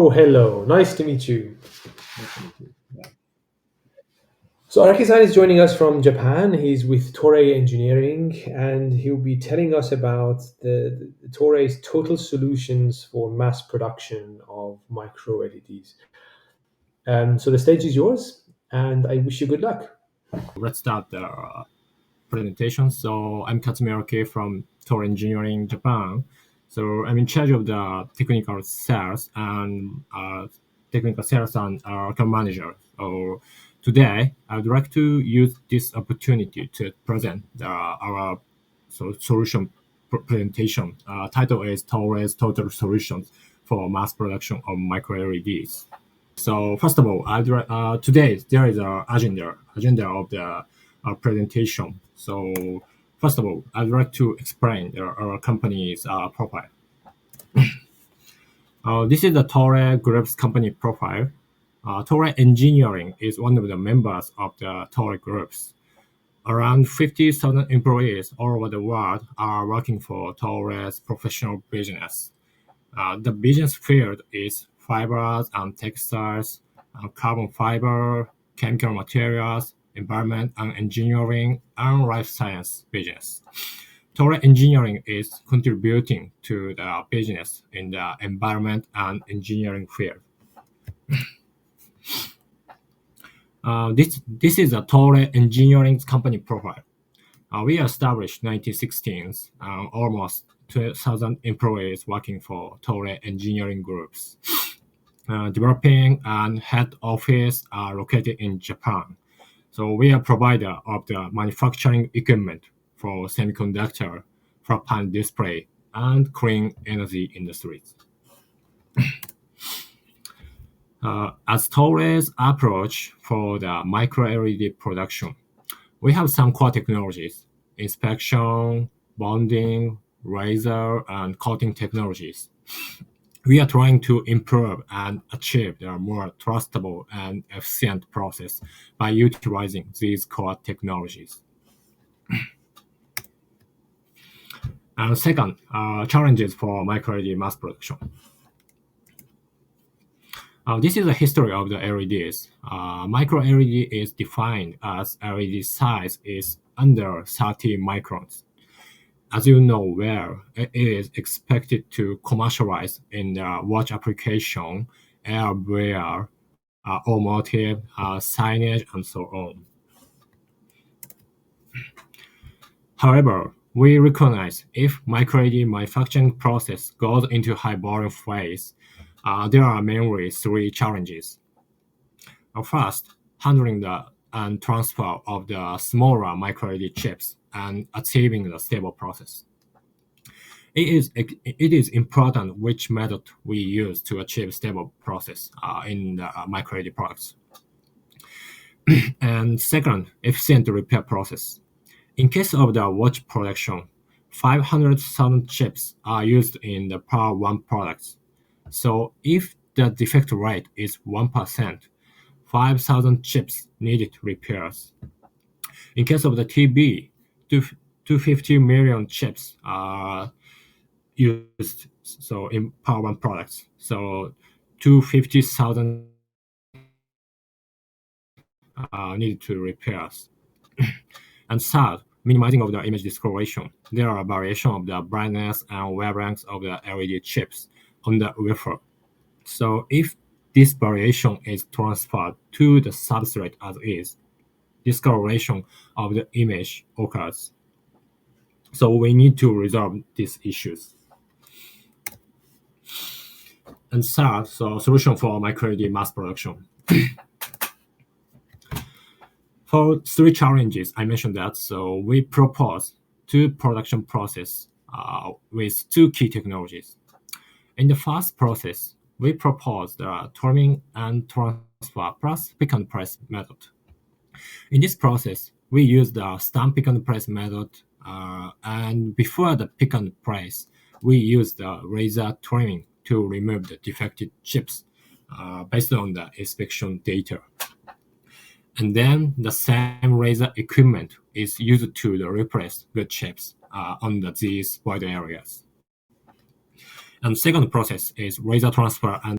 Oh, hello. Nice to meet you. Yeah. So Araki-san is joining us from Japan. He's with Toray Engineering, and he'll be telling us about the Toray's total solutions for mass production of micro LEDs. So the stage is yours, and I wish you good luck. Let's start the presentation. So I'm Katsumi Araki from Toray Engineering, Japan. So I'm in charge of the technical sales and account manager. So today I'd like to use this opportunity to present our solution presentation. Title is Toray's Total Solutions for Mass Production of Micro LEDs. So first of all, today there is an agenda of the presentation. So first of all, I'd like to explain our company's profile. This is the Toray Group's company profile. Toray Engineering is one of the members of the Toray Groups. Around 50,000 employees all over the world are working for Toray's professional business. The business field is fibers and textiles, carbon fiber, chemical materials, environment and engineering, and life science business. Toray Engineering is contributing to the business in the environment and engineering field. This is a Toray Engineering's company profile. We established 1916, almost 2,000 employees working for Toray Engineering Groups. Developing and head office are located in Japan. So we are provider of the manufacturing equipment for semiconductor, flat panel display, and clean energy industries. As Toray's approach for the micro LED production, we have some core technologies: inspection, bonding, laser, and coating technologies. We are trying to improve and achieve a more trustable and efficient process by utilizing these core technologies. And second, challenges for micro LED mass production. This is the history of the LEDs. Micro LED is defined as LED size is under 30 microns. As you know well, it is expected to commercialize in the watch application, airwear, automotive, signage, and so on. However, we recognize if micro LED manufacturing process goes into high volume phase, there are mainly three challenges. First, handling the and transfer of the smaller micro LED chips and achieving the stable process. It is important which method we use to achieve stable process in the micro LED products. And second, efficient repair process. In case of the watch production, 500,000 chips are used in the per one products. So if the defect rate is 1%, 5,000 chips needed repairs. In case of the TV, 250 million chips are used so in per one products. So 250,000 needed to repairs. And third, minimizing of the image discoloration. There are variation of the brightness and wavelength of the LED chips on the wafer. So if this variation is transferred to the substrate as is, discoloration of the image occurs. So we need to resolve these issues. And third, so solution for micro LED mass production. For three challenges, I mentioned that. So we propose two production process with two key technologies. In the first process, we propose the trimming and transfer plus pick and press method. In this process, we use the stamp pick and press method, and before the pick and press, we use the laser trimming to remove the defective chips based on the inspection data. And then the same laser equipment is used to replace good chips on these wide areas. And second process is laser transfer and